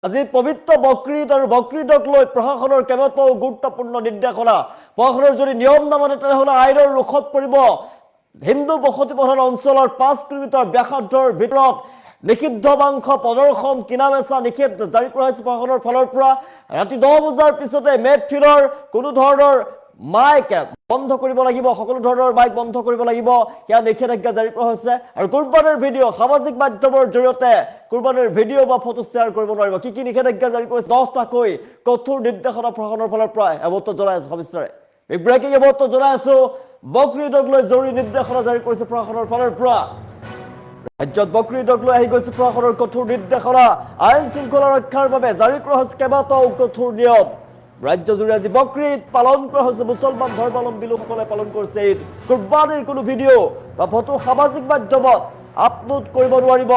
আজি পবিত্ৰ বকৰীদ আৰু বকৰীদক লৈ প্ৰশাসনৰ কেইবাটাও গুৰুত্বপূৰ্ণ নিৰ্দেশনা প্ৰশাসনৰ যদি নিয়ম নামানে তেনেহলে আইনৰ ৰোষত পৰিব হিন্দু বসতি প্ৰধান অঞ্চলৰ 5 কিলোমিটাৰ ব্যাসাৰ্ধৰ ভিতৰত নিষিদ্ধ মাংস প্ৰদৰ্শন কিনা বেচা নিষেধ জাৰি কৰা হৈছে প্ৰশাসনৰ ফালৰ পৰা ৰাতি 10 বজাৰ পিছতে মেফিলৰ কোনো ধৰণৰ মাইক বন্ধ কৰিব লাগিব সকলো ধৰণৰ মাইক বন্ধ কৰিব লাগিব ইয়া নিষেধাজ্ঞা জাৰি কৰা হৈছে আৰু কুৰবানৰ ভিডিঅ সামাজিক মাধ্যমৰ জৰিয়তে কুৰবানৰ ভিডিঅ বা ফটো শ্বেয়াৰ কৰিব নোৱাৰিব কি নিষেধাজ্ঞা জাৰি কৰিছে 10টাকৈ কঠোৰ নিৰ্দেশনা প্ৰশাসনৰ ফালৰ পৰা এবত জনাই আছে সবিস্তাৰে ব্ৰেকিং এবত জনাই আছো বকৰীদক লৈ জৰুৰী নিৰ্দেশনা জাৰি কৰিছে প্ৰশাসনৰ ফালৰ পৰা ৰাজ্যত বকৰীদক লৈ আহি গৈছে প্ৰশাসনৰ কঠোৰ নিৰ্দেশনা আইন শৃংখলা ৰক্ষাৰ বাবে জাৰি কৰা হৈছে কেইবাটাও কঠোৰ নিয়ম ৰাজ্য জুৰি আজি বকৰীদ পালন কৰা হৈছে মুছলমান ধৰ্মাৱলম্বী লোকসকলে পালন কৰিছে ঈদ কুৰবানীৰ কোনো ভিডিঅ' বা ফটো সামাজিক মাধ্যমত আপলোড কৰিব নোৱাৰিব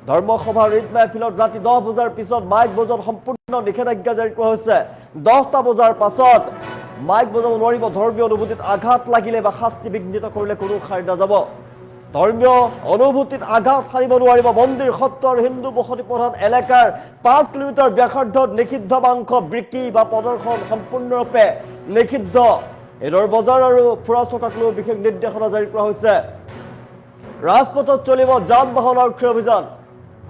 ধৰ্মসভাৰ ঈদ মাহফিলত ৰাতি 10 বজাৰ পিছত মাইক বজোৱা সম্পূৰ্ণ নিষেধাজ্ঞা জাৰি কৰা হৈছে 10টা বজাৰ পাছত মাইক বজাব নোৱাৰিব ধৰ্মীয় অনুভূতিত আঘাত লাগিলে বা শাস্তি বিঘ্নিত কৰিলে কোনো খাই নাযাব ধৰ্মীয় অনুভূতিত আঘাত হানিব নোৱাৰিব মন্দিৰ সত্ৰ আৰু হিন্দু বসতি প্ৰধান এলেকাৰ 5 কিলোমিটাৰ ব্যাসাৰ্ধত নিষিদ্ধ মাংস বিক্ৰী বা প্ৰদৰ্শন সম্পূৰ্ণৰূপে নিষিদ্ধ এৰৰ বজাৰ আৰু ফুৰা চকাক লৈ বিশেষ নিৰ্দেশনা জাৰি কৰা হৈছে ৰাজপথত চলিব যান বাহন আৰক্ষীৰ অভিযান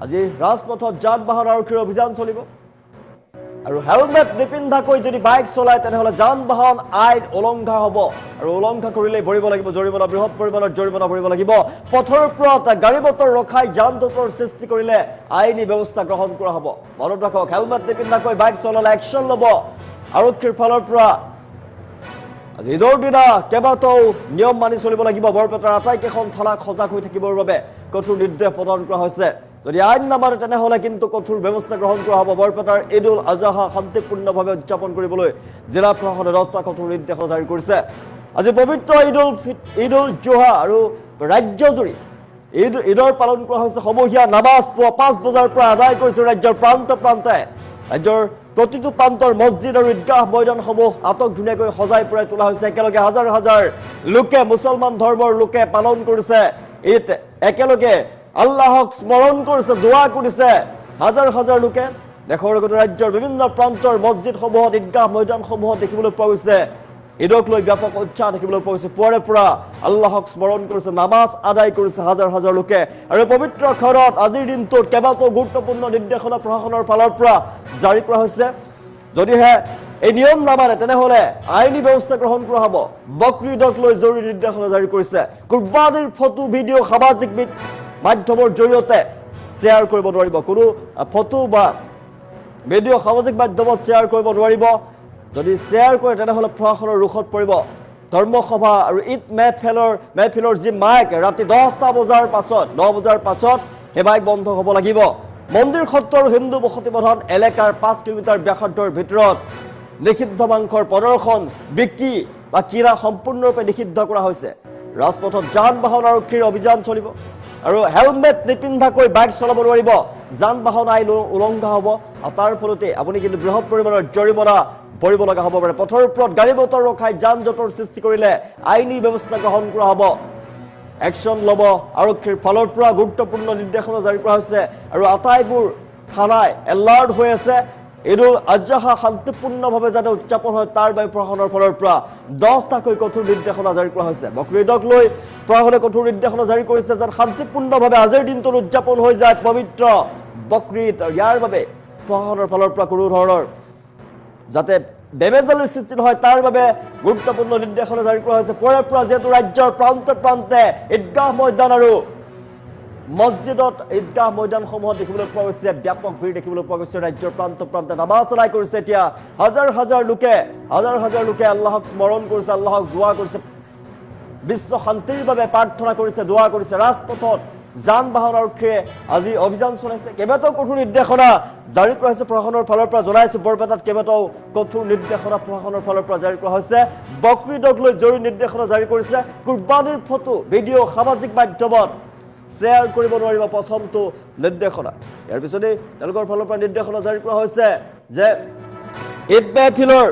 আজি ৰাজপথত যান বাহন আৰক্ষীৰ অভিযান চলিব আৰু হেলমেট নিপিন্ধাকৈ যদি বাইক চলায় তেনেহলে যান বাহন আইন উলংঘা হ'ব আৰু উলংঘা কৰিলে ভৰিব লাগিব জৰিমনা বৃহৎ পৰিমাণৰ জৰিমনা ভৰিব লাগিব পথৰ ওপৰত গাড়ী মটৰ ৰখাই যান জঁটৰ সৃষ্টি কৰিলে আইনী ব্যৱস্থা গ্ৰহণ কৰা হ'ব মনত ৰাখক হেলমেট নিপিন্ধাকৈ বাইক চলালে একশ্যন ল'ব আৰক্ষীৰ ফালৰ পৰা আজি ঈদৰ দিনা কেইবাটাও নিয়ম মানি চলিব লাগিব বৰপেটাৰ আটাইকেইখন থানাক সজাগ হৈ থাকিবৰ বাবে কঠোৰ নিৰ্দেশ প্ৰদান কৰা হৈছে যদি আইন নামানে তেনেহলে কিন্তু কঠোৰ ব্যৱস্থা গ্ৰহণ কৰা হ'ব বৰপেটাৰ ঈদ উল আজহা শান্তিপূৰ্ণভাৱে উদযাপন কৰিবলৈ জিলা প্ৰশাসনে 10টা কঠোৰ নিৰ্দেশ জাৰি কৰিছে আজি পবিত্ৰ ঈদ উল জুহা আৰু ৰাজ্যজুৰি ঈদৰ পালন কৰা হৈছে সমূহীয়া নামাজ পুৱা 5 বজাৰ পৰা আদায় কৰিছে ৰাজ্যৰ প্ৰান্তে প্ৰান্তে ৰাজ্যৰ প্ৰতিটো প্ৰান্তৰ মছজিদ আৰু ঈদগাহ ময়দানসমূহ আটক ধুনীয়াকৈ সজাই পৰাই তোলা হৈছে একেলগে হাজাৰ হাজাৰ লোকে মুছলমান ধৰ্মৰ লোকে পালন কৰিছে ঈদ একেলগে আল্লাহক স্মৰণ কৰিছে দোৱা কৰিছে হাজাৰ হাজাৰ লোকে দেশৰ লগতে ৰাজ্যৰ বিভিন্ন প্ৰান্তৰ মছজিদসমূহত ঈদগাহ ময়দানসমূহত দেখিবলৈ পোৱা গৈছে ঈদক লৈ ব্যাপক উৎসাহ দেখিবলৈ পোৱা গৈছে পুৱাৰে পৰা আল্লাহক স্মৰণ কৰিছে নামাজ আদায় কৰিছে হাজাৰ হাজাৰ লোকে আৰু পবিত্ৰ ঘৰত আজিৰ দিনটোত কেইবাটাও গুৰুত্বপূৰ্ণ নিৰ্দেশনা প্ৰশাসনৰ ফালৰ পৰা জাৰি কৰা হৈছে যদিহে এই নিয়ম নামানে তেনেহলে আইনী ব্যৱস্থা গ্ৰহণ কৰা হ'ব বকৰীদক লৈ জৰুৰী নিৰ্দেশনা জাৰি কৰিছে কুৰবানীৰ ফটো ভিডিঅ' সামাজিক মাধ্যমৰ জৰিয়তে শ্বেয়াৰ কৰিব নোৱাৰিব কোনো ফটো বা ভিডিঅ' সামাজিক মাধ্যমত শ্বেয়াৰ কৰিব নোৱাৰিব যদি শ্বেয়াৰ কৰে তেনেহলে প্ৰশাসনৰ ৰোষত পৰিব ধৰ্মসভা আৰু ঈদ মেহফিলৰ যি মাইক ৰাতি 10টা বজাৰ পাছত 9 বজাৰ পাছত সেই মাইক বন্ধ হ'ব লাগিব মন্দিৰ সত্ৰ আৰু হিন্দু বসতি প্ৰধান এলেকাৰ 5 কিলোমিটাৰ ব্যাসাৰ্ধৰ ভিতৰত নিষিদ্ধ মাংসৰ প্ৰদৰ্শন বিক্ৰী বা কিনা সম্পূৰ্ণৰূপে নিষিদ্ধ কৰা হৈছে ৰাজপথত যান বাহন আৰক্ষীৰ অভিযান চলিব আৰু হেলমেট নিপিন্ধাকৈ বাইক চলাব নোৱাৰিব যান বাহন আইন উলংঘা হ'ব আৰু তাৰ ফলতে আপুনি কিন্তু বৃহৎ পৰিমাণৰ জৰিমনা ভৰিব লগা হ'ব পাৰে পথৰ ওপৰত গাড়ী মটৰ ৰখাই যান জঁটৰ সৃষ্টি কৰিলে আইনী ব্যৱস্থা গ্ৰহণ কৰা হ'ব একশ্যন ল'ব আৰক্ষীৰ ফালৰ পৰা গুৰুত্বপূৰ্ণ নিৰ্দেশনা জাৰি কৰা হৈছে আৰু আটাইবোৰ থানাই এলাৰ্ট হৈ আছে ঈদ উল আজহা শান্তিপূৰ্ণভাৱে যাতে উদযাপন হয় তাৰ বাবে প্ৰশাসনৰ ফালৰ পৰা 10টাকৈ কঠোৰ নিৰ্দেশনা জাৰি কৰা হৈছে বকৰীদক লৈ প্ৰশাসনে কঠোৰ নিৰ্দেশনা জাৰি কৰিছে যাতে শান্তিপূৰ্ণভাৱে আজিৰ দিনটোত উদযাপন হৈ যায় পবিত্ৰ বকৰীদ ইয়াৰ বাবে প্ৰশাসনৰ ফালৰ পৰা কোনো ধৰণৰ যাতে বেমেজালিৰ সৃষ্টি নহয় তাৰ বাবে গুৰুত্বপূৰ্ণ নিৰ্দেশনা জাৰি কৰা হৈছে পুৱাৰে পৰা যিহেতু ৰাজ্যৰ প্ৰান্তে প্ৰান্তে ঈদগাহ ময়দান আৰু মছজিদত ঈদগাহ ময়দানসমূহত দেখিবলৈ পোৱা গৈছে ব্যাপক ভিৰ দেখিবলৈ পোৱা গৈছে ৰাজ্যৰ প্ৰান্তে প্ৰান্তে নামাজ আদায় কৰিছে এতিয়া হাজাৰ হাজাৰ লোকে আল্লাহক স্মৰণ কৰিছে আল্লাহক দোৱা কৰিছে বিশ্ব শান্তিৰ বাবে প্ৰাৰ্থনা কৰিছে দোৱা কৰিছে ৰাজপথত যান বাহন আৰক্ষীয়ে আজি অভিযান চলাইছে কেইবাটাও কঠোৰ নিৰ্দেশনা জাৰি কৰা হৈছে প্ৰশাসনৰ ফালৰ পৰা জনাইছে বৰপেটাত কেইবাটাও কঠোৰ নিৰ্দেশনা প্ৰশাসনৰ ফালৰ পৰা জাৰি কৰা হৈছে বকৰীদক লৈ জৰুৰী নিৰ্দেশনা জাৰি কৰিছে কুৰবানীৰ ফটো ভিডিঅ' সামাজিক মাধ্যমত শ্বেয়াৰ কৰিব নোৱাৰিব প্ৰথমটো নিৰ্দেশনা ইয়াৰ পিছতে তেওঁলোকৰ ফালৰ পৰা নিৰ্দেশনা জাৰি কৰা হৈছে যে ঈদ মেহফিলৰ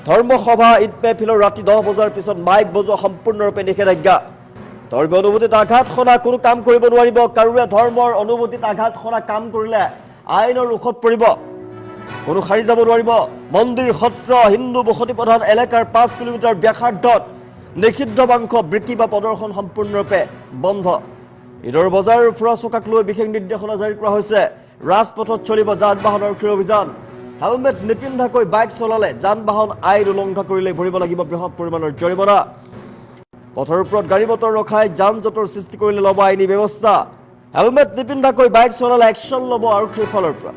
ধৰ্মসভা ঈদ মেহফিলৰ ৰাতি 10 বজাৰ পিছত মাইক বজোৱা সম্পূৰ্ণৰূপে নিষেধাজ্ঞা ধৰ্মীয় অনুভূতিত আঘাত সনা কোনো কাম কৰিব নোৱাৰিব কাৰোৰে ধৰ্মৰ অনুভূতিত আঘাত সনা কাম কৰিলে আইনৰ ৰোষত পৰিব কোনো সাৰি যাব নোৱাৰিব মন্দিৰ সত্ৰ হিন্দু বসতি প্ৰধান এলেকাৰ 5 কিলোমিটাৰ ব্যাসাৰ্ধত নিষিদ্ধ মাংস বিক্ৰী বা প্ৰদৰ্শন সম্পূৰ্ণৰূপে বন্ধ ঈদৰ বজাৰ ফুৰা চকাক লৈ বিশেষ নিৰ্দেশনা জাৰি কৰা হৈছে ৰাজপথত চলিব যান বাহনৰ আৰক্ষীৰ অভিযান হেলমেট নিপিন্ধাকৈ বাইক চলালে যান বাহন আইন উলংঘা কৰিলে ভৰিব লাগিব বৃহৎ পৰিমাণৰ জৰিমনা পথৰ ওপৰত গাড়ী মটৰ ৰখাই যান জঁটৰ সৃষ্টি কৰিলে ল'ব আইনী ব্যৱস্থা হেলমেট নিপিন্ধাকৈ বাইক চলালে একশ্যন ল'ব আৰক্ষীৰ ফালৰ পৰা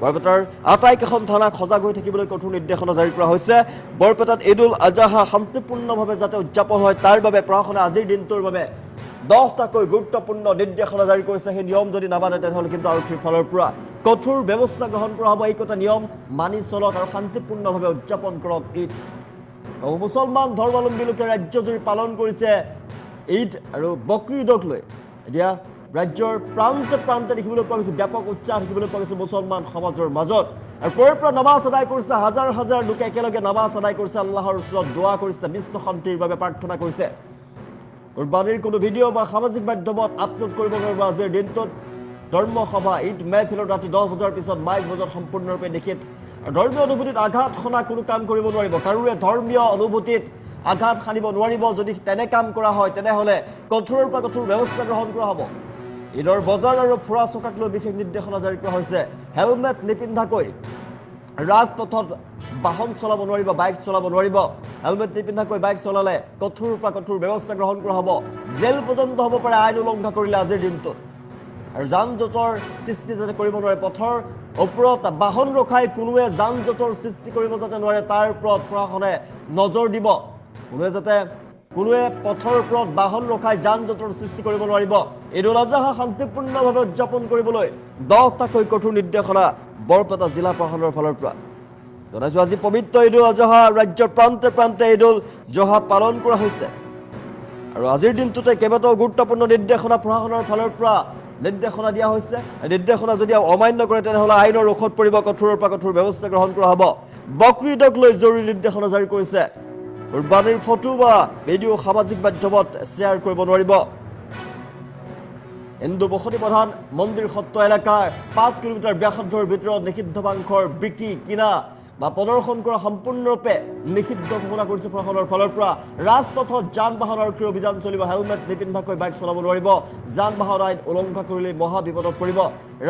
বৰপেটাৰ আটাইকেইখন থানাক সজাগ হৈ থাকিবলৈ কঠোৰ নিৰ্দেশনা জাৰি কৰা হৈছে বৰপেটাত ঈদ উল আজহা শান্তিপূৰ্ণভাৱে যাতে উদযাপন হয় তাৰ বাবে প্ৰশাসনে আজিৰ দিনটোৰ বাবে 10টাকৈ গুৰুত্বপূৰ্ণ নিৰ্দেশনা জাৰি কৰিছে সেই নিয়ম যদি নামানে তেনেহ'লে কিন্তু আৰক্ষীৰ ফালৰ পৰা কঠোৰ ব্যৱস্থা গ্ৰহণ কৰা হ'ব এইকটা নিয়ম মানি চলক আৰু শান্তিপূৰ্ণভাৱে উদযাপন কৰক ঈদ মুছলমান ধৰ্মাৱলম্বী লোকে ৰাজ্যজুৰি পালন কৰিছে ঈদ আৰু বকৰি ঈদক লৈ এতিয়া ৰাজ্যৰ প্ৰান্তে প্ৰান্তে দেখিবলৈ পোৱা গৈছে ব্যাপক উৎসাহ দেখিবলৈ পোৱা গৈছে মুছলমান সমাজৰ মাজত আৰু পুৱাৰ পৰা নামাজ আদায় কৰিছে হাজাৰ হাজাৰ লোকে একেলগে নামাজ আদায় কৰিছে আল্লাহৰ ওচৰত দোৱা কৰিছে বিশ্ব শান্তিৰ বাবে প্ৰাৰ্থনা কৰিছে কুৰবানীৰ কোনো ভিডিঅ' বা সামাজিক মাধ্যমত আপলোড কৰিব নোৱাৰিব আজিৰ দিনটোত ধৰ্মসভা ঈদ মেহফিলত ৰাতি 10 বজাৰ পিছত মাইক বজোৱাত সম্পূৰ্ণৰূপে নিষিদ্ধ আৰু ধৰ্মীয় অনুভূতিত আঘাত সনা কোনো কাম কৰিব নোৱাৰিব কাৰোৰে ধৰ্মীয় অনুভূতিত আঘাত সানিব নোৱাৰিব যদি তেনে কাম কৰা হয় তেনেহ'লে কঠোৰৰ পৰা কঠোৰ ব্যৱস্থা গ্ৰহণ কৰা হ'ব ঈদৰ বজাৰ আৰু ফুৰা চকাক লৈ বিশেষ নিৰ্দেশনা জাৰি কৰা হৈছে হেলমেট নিপিন্ধাকৈ ৰাজপথত বাহন চলাব নোৱাৰিব বাইক চলাব নোৱাৰিব হেলমেট নিপিন্ধাকৈ বাইক চলালে কঠোৰৰ পৰা কঠোৰ ব্যৱস্থা গ্ৰহণ কৰা হ'ব জেল পৰ্যন্ত হ'ব পাৰে আইন উলংঘা কৰিলে আজিৰ দিনটোত আৰু যান জঁটৰ সৃষ্টি যাতে কৰিব নোৱাৰে পথৰ ওপৰত বাহন ৰখাই কোনোৱে যান জঁটৰ সৃষ্টি কৰিব যাতে নোৱাৰে তাৰ ওপৰত প্ৰশাসনে নজৰ দিব কোনোৱে পথৰ ওপৰত বাহন ৰখাই যান জঁটৰ সৃষ্টি কৰিব নোৱাৰিব ঈদ উল আজহা শান্তিপূৰ্ণভাৱে উদযাপন কৰিবলৈ 10টাকৈ কঠোৰ নিৰ্দেশনা বৰপেটা জিলা প্ৰশাসনৰ ফালৰ পৰা জনাইছো আজি পবিত্ৰ ঈদ উল আজহা ৰাজ্যৰ প্ৰান্তে প্ৰান্তে ঈদ উল জোহা পালন কৰা হৈছে আৰু আজিৰ দিনটোতে কেইবাটাও গুৰুত্বপূৰ্ণ নিৰ্দেশনা প্ৰশাসনৰ ফালৰ পৰা নিৰ্দেশনা দিয়া হৈছে নিৰ্দেশনা যদি অমান্য কৰে তেনেহ'লে আইনৰ ৰোষত পৰিব কঠোৰৰ পৰা কঠোৰ ব্যৱস্থা গ্ৰহণ কৰা হ'ব বকৰি ঈদক লৈ জৰুৰী নিৰ্দেশনা জাৰি কৰিছে কুৰবানীৰ ফটো বা ভিডিঅ' সামাজিক মাধ্যমত শ্বেয়াৰ কৰিব নোৱাৰিব হিন্দু বসতি প্ৰধান মন্দিৰ সত্ৰ এলেকাৰ 5 কিলোমিটাৰ ব্যাসাৰ্ধৰ ভিতৰত নিষিদ্ধ মাংসৰ বিক্ৰী কিনা বা প্ৰদৰ্শন কৰা সম্পূৰ্ণৰূপে নিষিদ্ধ ঘোষণা কৰিছে প্ৰশাসনৰ ফালৰ পৰা ৰাজপথত যান বাহন আৰক্ষীৰ অভিযান চলিব হেলমেট নিপিন্ধাকৈ বাইক চলাব নোৱাৰিব যান বাহন আইন উলংঘা কৰিলে মহা বিপদত পৰিব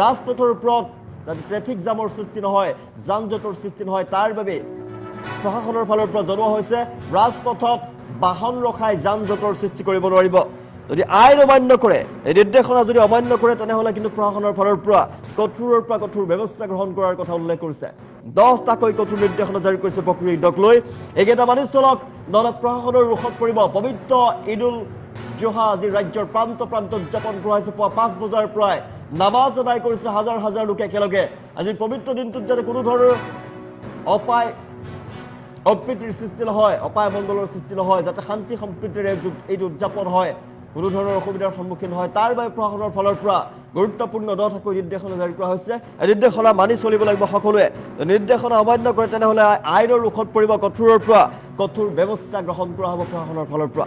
ৰাজপথৰ ওপৰত যাতে ট্ৰেফিক জামৰ সৃষ্টি নহয় যান জঁটৰ সৃষ্টি নহয় তাৰ বাবে প্ৰশাসনৰ ফালৰ পৰা জনোৱা হৈছে ৰাজপথত বাহন ৰখাই যান জঁটৰ সৃষ্টি কৰিব নোৱাৰিব যদি আইন অমান্য কৰে এই নিৰ্দেশনা যদি অমান্য কৰে তেনেহ'লে কিন্তু প্ৰশাসনৰ ফালৰ পৰা কঠোৰৰ পৰা কঠোৰ ব্যৱস্থা গ্ৰহণ কৰাৰ কথা উল্লেখ কৰিছে 10টাকৈ কঠোৰ নিৰ্দেশনা জাৰি কৰিছে বকৰি ঈদক লৈ এইকেইটা মানি চলক নহ'লে প্ৰশাসনৰ ৰোষত পৰিব পবিত্ৰ ঈদ উল জোহা আজি ৰাজ্যৰ প্ৰান্ত প্ৰান্ত উদযাপন কৰা হৈছে পুৱা 5 বজাৰ পৰাই নামাজ আদায় কৰিছে হাজাৰ হাজাৰ লোকে একেলগে আজিৰ পবিত্ৰ দিনটোত যাতে কোনো ধৰণৰ অপ্ৰীতিৰ সৃষ্টি নহয় অপায় মংগলৰ সৃষ্টি নহয় যাতে শান্তি সম্প্ৰীতিৰে এইটো উদযাপন হয় কোনো ধৰণৰ অসুবিধাৰ সন্মুখীন হয় তাৰ বাবে প্ৰশাসনৰ ফালৰ পৰা গুৰুত্বপূৰ্ণ 10টাকৈ নিৰ্দেশনা জাৰি কৰা হৈছে এই নিৰ্দেশনা মানি চলিব লাগিব সকলোৱে নিৰ্দেশনা অমান্য কৰে তেনেহ'লে আইনৰ ৰোষত পৰিব কঠোৰৰ পৰা কঠোৰ ব্যৱস্থা গ্ৰহণ কৰা হ'ব প্ৰশাসনৰ ফালৰ পৰা